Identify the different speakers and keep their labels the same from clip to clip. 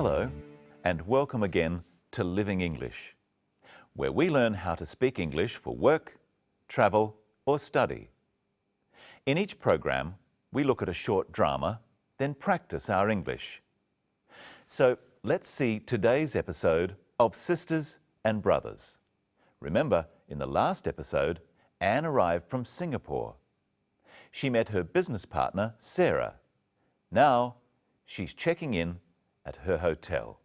Speaker 1: Hello, and welcome again to Living English, where we learn how to speak English for work, travel, or study. In each program, we look at a short drama, then practice our English. So let's see today's episode of Sisters and Brothers. Remember, in the last episode, Anne arrived from Singapore. She met her business partner, Sarah. Now, she's checking in at her hotel.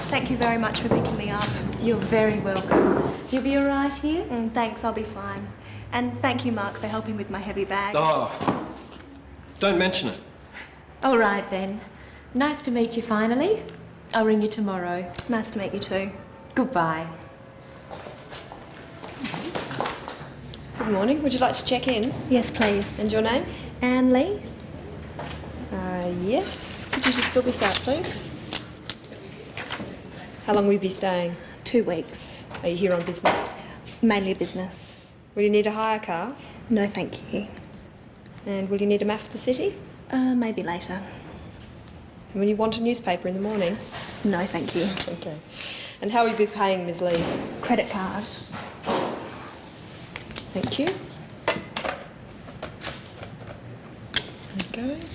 Speaker 2: Thank you very much for picking me up.
Speaker 3: You're very welcome. You'll be all right here?
Speaker 2: Thanks, I'll be fine. And thank you, Mark, for helping with my heavy bag.
Speaker 4: Oh, don't mention it.
Speaker 3: All right then. Nice to meet you finally. I'll ring you tomorrow.
Speaker 2: Nice to meet you too.
Speaker 3: Goodbye.
Speaker 5: Good morning. Would you like to check in?
Speaker 2: Yes, please.
Speaker 5: And your name?
Speaker 2: Anne Lee?
Speaker 5: Yes. Could you just fill this out, please? How long will you be staying?
Speaker 2: 2 weeks.
Speaker 5: Are you here on business?
Speaker 2: Mainly business.
Speaker 5: Will you need a hire car?
Speaker 2: No, thank you.
Speaker 5: And will you need a map of the city?
Speaker 2: Maybe later.
Speaker 5: And will you want a newspaper in the morning?
Speaker 2: No, thank you.
Speaker 5: Okay. And how will you be paying, Ms. Lee?
Speaker 2: Credit card.
Speaker 5: Thank you. There you go.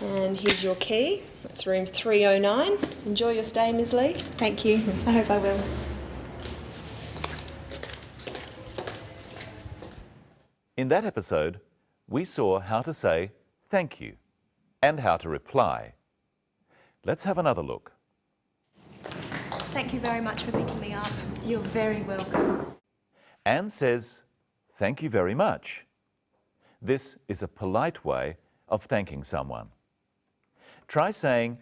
Speaker 5: And here's your key. That's room 309. Enjoy your stay, Ms. Lee.
Speaker 2: Thank you. I hope I will.
Speaker 1: In that episode, we saw how to say thank you and how to reply. Let's have another look.
Speaker 2: Thank you very much for picking me up.
Speaker 3: You're very welcome.
Speaker 1: Anne says, thank you very much. This is a polite way of thanking someone. Try saying,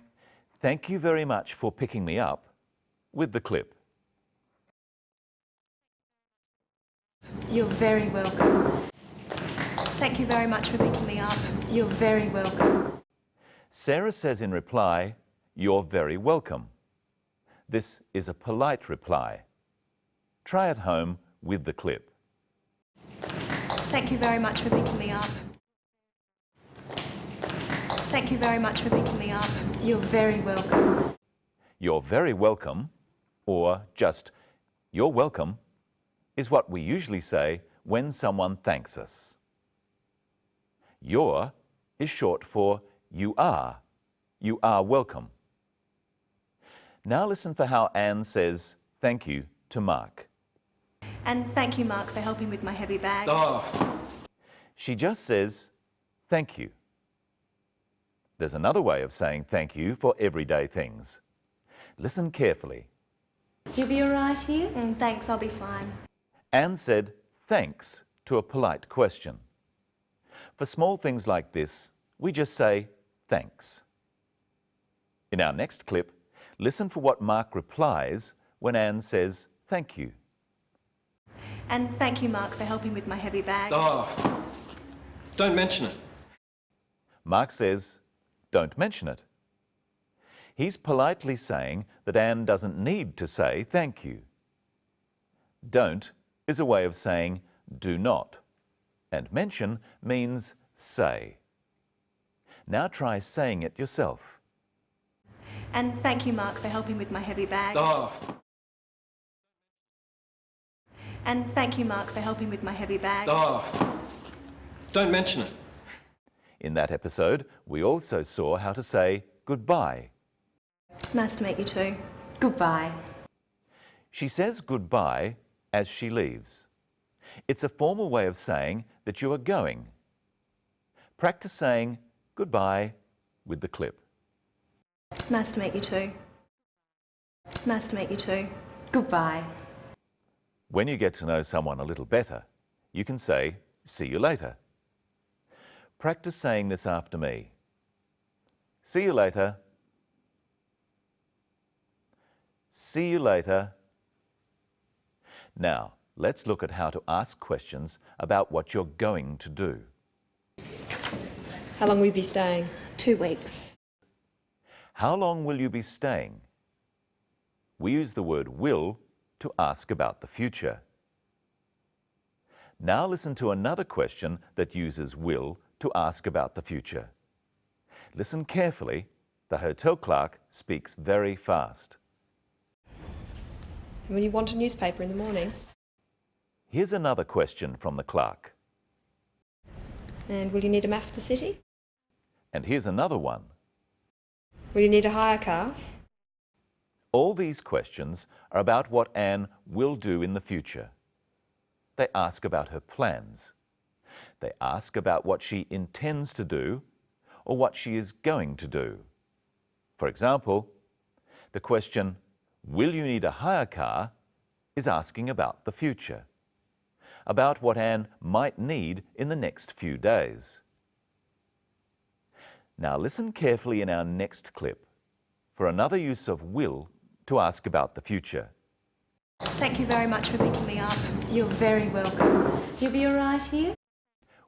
Speaker 1: thank you very much for picking me up with the clip.
Speaker 3: You're very welcome.
Speaker 2: Thank you very much for picking me up.
Speaker 3: You're very welcome.
Speaker 1: Sarah says in reply, you're very welcome. This is a polite reply. Try at home with the clip.
Speaker 2: Thank you very much for picking me up. Thank you very much for picking me up.
Speaker 3: You're very welcome.
Speaker 1: You're very welcome, or just you're welcome, is what we usually say when someone thanks us. Your is short for you are. You are welcome. Now listen for how Anne says thank you to Mark.
Speaker 2: And thank you, Mark, for helping with my heavy bag.
Speaker 4: Oh,
Speaker 1: She just says thank you. There's another way of saying thank you for everyday things. Listen carefully.
Speaker 3: You'll be all right here?
Speaker 2: Thanks, I'll be fine.
Speaker 1: Anne said thanks to a polite question. For small things like this, we just say thanks. In our next clip, listen for what Mark replies when Anne says thank you.
Speaker 2: And thank you, Mark, for helping with my heavy bag.
Speaker 4: oh, don't mention it.
Speaker 1: Mark says, don't mention it. He's politely saying that Anne doesn't need to say thank you. Don't is a way of saying do not, and mention means say. Now try saying it yourself.
Speaker 2: And thank you, Mark, for helping with my heavy bag.
Speaker 4: Oh,
Speaker 2: And thank you, Mark, for helping with my heavy bag.
Speaker 4: oh, don't mention it.
Speaker 1: In that episode, we also saw how to say goodbye.
Speaker 2: Nice to meet you too.
Speaker 3: Goodbye.
Speaker 1: She says goodbye as she leaves. It's a formal way of saying that you are going. Practice saying goodbye with the clip.
Speaker 2: Nice to meet you too. Nice to meet you too.
Speaker 3: Goodbye.
Speaker 1: When you get to know someone a little better, you can say, "See you later." Practice saying this after me. See you later. See you later. Now, let's look at how to ask questions about what you're going to do.
Speaker 5: How long will you be staying?
Speaker 2: 2 weeks.
Speaker 1: How long will you be staying? We use the word will to ask about the future. Now listen to another question that uses will to ask about the future. Listen carefully. The hotel clerk speaks very fast.
Speaker 5: And will you want a newspaper in the morning?
Speaker 1: Here's another question from the clerk.
Speaker 5: And will you need a map of the city?
Speaker 1: And here's another one.
Speaker 5: Will you need a hire car?
Speaker 1: All these questions are about what Anne will do in the future. They ask about her plans. They ask about what she intends to do or what she is going to do. For example, the question, "Will you need a hire car?" is asking about the future, about what Anne might need in the next few days. Now listen carefully in our next clip for another use of will to ask about the future.
Speaker 2: Thank you very much for picking me up.
Speaker 3: You're very welcome. You'll be all right here?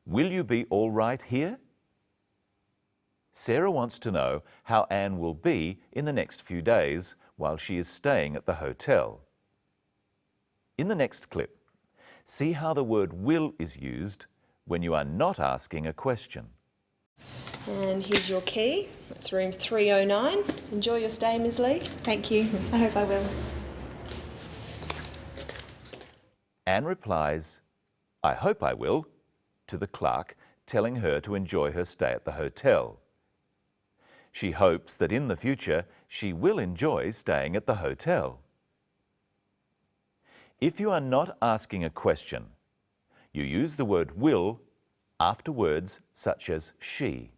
Speaker 1: Will you be all right here? Sarah wants to know how Anne will be in the next few days while she is staying at the hotel. In the next clip, see how the word will is used when you are not asking a question.
Speaker 5: And here's your key. That's room 309. Enjoy your stay, Ms. Lee.
Speaker 2: Thank you. I hope I will.
Speaker 1: Anne replies, "I hope I will," to the clerk, telling her to enjoy her stay at the hotel. She hopes that in the future she will enjoy staying at the hotel. If you are not asking a question, you use the word will after words such as she.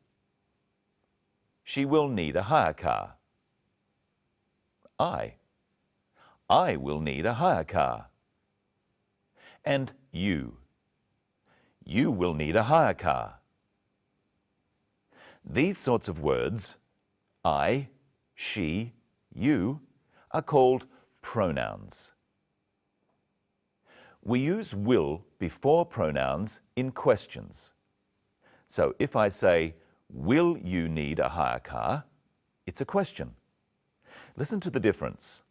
Speaker 1: She will need a hire car. I will need a hire car. And you will need a hire car. These sorts of words, I, she, you, are called pronouns. We use will before pronouns in questions. So if I say, "Will you need a hire car?" it's a question. Listen to the difference.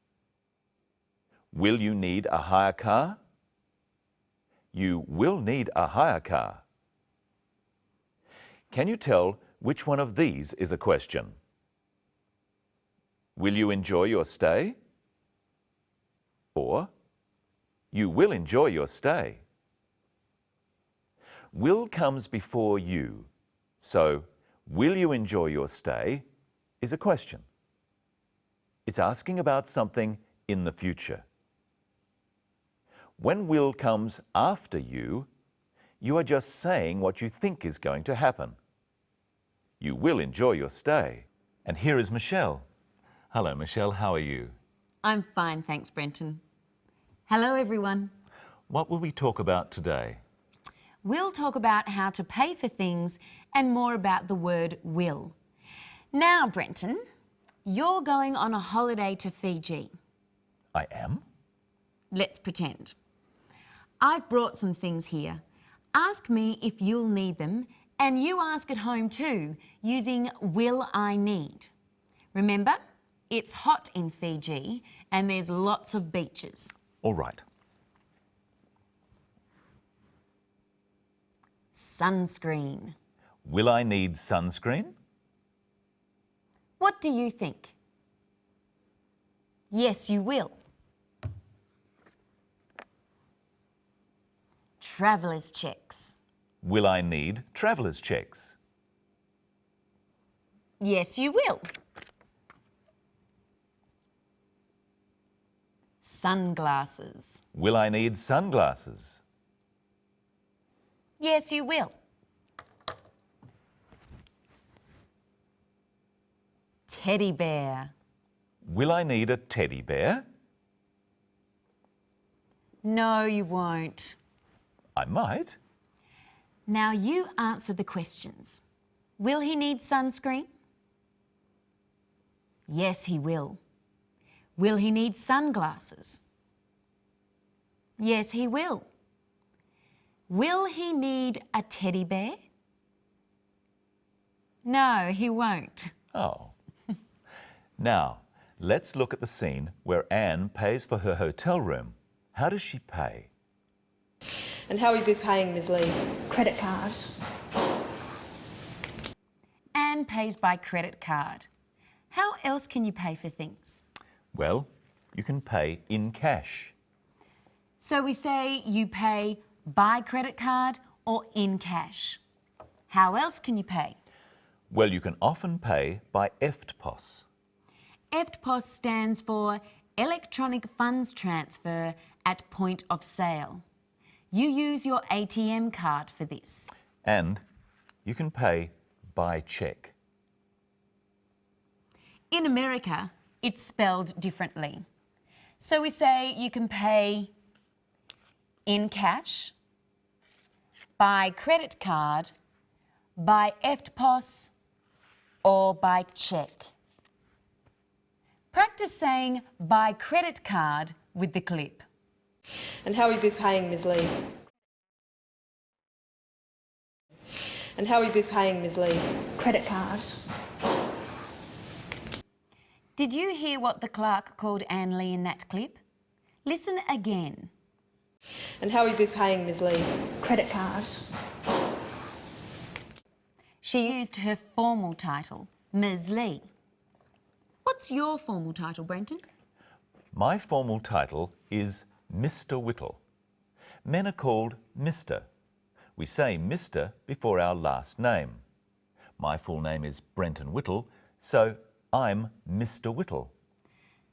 Speaker 1: Will you need a hire car? You will need a hire car. Can you tell which one of these is a question? Will you enjoy your stay? Or, you will enjoy your stay. Will comes before you, so will you enjoy your stay is a question. It's asking about something in the future. When will comes after you are just saying what you think is going to happen. You will enjoy your stay. And here is Michelle. Hello, Michelle. How are you?
Speaker 6: I'm fine, thanks, Brenton. Hello, everyone.
Speaker 1: What will we talk about today?
Speaker 6: We'll talk about how to pay for things and more about the word will. Now, Brenton, you're going on a holiday to Fiji.
Speaker 1: I am?
Speaker 6: Let's pretend. I've brought some things here. Ask me if you'll need them, and you ask at home too, using will I need. Remember, it's hot in Fiji and there's lots of beaches.
Speaker 1: All right.
Speaker 6: Sunscreen.
Speaker 1: Will I need sunscreen?
Speaker 6: What do you think? Yes, you will. Traveller's checks.
Speaker 1: Will I need traveller's checks?
Speaker 6: Yes, you will. Sunglasses.
Speaker 1: Will I need sunglasses?
Speaker 6: Yes, you will. Teddy bear.
Speaker 1: Will I need a teddy bear?
Speaker 6: No, you won't.
Speaker 1: I might.
Speaker 6: Now you answer the questions. Will he need sunscreen? Yes, he will. Will he need sunglasses? Yes, he will. Will he need a teddy bear? No, he won't.
Speaker 1: Oh. Now, let's look at the scene where Anne pays for her hotel room. How does she pay?
Speaker 5: And how will you be paying, Ms. Lee?
Speaker 2: Credit card.
Speaker 6: Anne pays by credit card. How else can you pay for things?
Speaker 1: Well, you can pay in cash.
Speaker 6: So we say you pay by credit card or in cash. How else can you pay?
Speaker 1: Well, you can often pay by EFTPOS.
Speaker 6: EFTPOS stands for Electronic Funds Transfer at Point of Sale. You use your ATM card for this.
Speaker 1: And you can pay by cheque.
Speaker 6: In America, it's spelled differently. So we say you can pay in cash, by credit card, by EFTPOS, or by cheque. Practice saying by credit card with the clip.
Speaker 5: And how will you be paying, Ms. Lee? And how will you be paying, Ms. Lee?
Speaker 2: Credit card.
Speaker 6: Did you hear what the clerk called Anne Lee in that clip? Listen again.
Speaker 5: And how will you be paying, Ms. Lee?
Speaker 2: Credit card.
Speaker 6: She used her formal title, Ms. Lee. What's your formal title, Brenton?
Speaker 1: My formal title is Mr. Whittle. Men are called Mr. We say Mr. before our last name. My full name is Brenton Whittle, so I'm Mr. Whittle.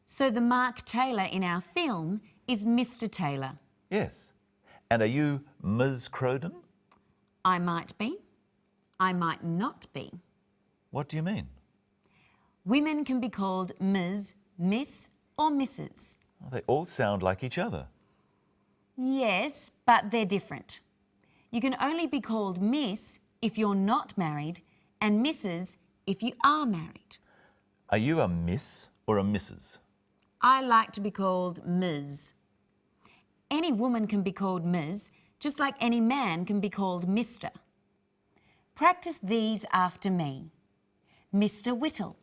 Speaker 6: So the Mark Taylor in our film is Mr. Taylor.
Speaker 1: Yes. And are you Ms. Crowden?
Speaker 6: I might be. I might not be.
Speaker 1: What do you mean?
Speaker 6: Women can be called Ms., Miss or Mrs.
Speaker 1: Well, they all sound like each other.
Speaker 6: Yes, but they're different. You can only be called Miss if you're not married and Mrs. if you are married.
Speaker 1: Are you a Miss or a Mrs.?
Speaker 6: I like to be called Ms. Any woman can be called Ms., just like any man can be called Mr. Practice these after me. Mr. Whittle.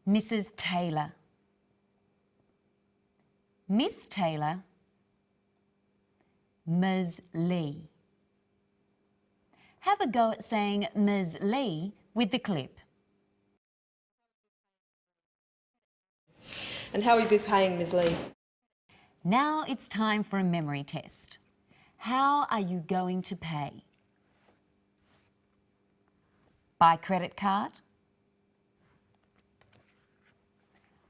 Speaker 6: Mrs. Taylor. Miss Taylor. Ms. Lee. Have a go at saying Ms. Lee with the clip.
Speaker 5: And how will you be paying, Ms. Lee?
Speaker 6: Now it's time for a memory test. How are you going to pay? By credit card?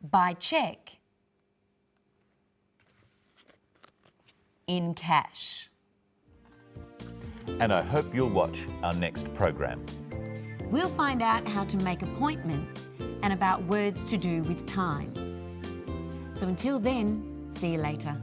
Speaker 6: By cheque? In cash?
Speaker 1: And I hope you'll watch our next program.
Speaker 6: We'll find out how to make appointments and about words to do with time. So until then, see you later.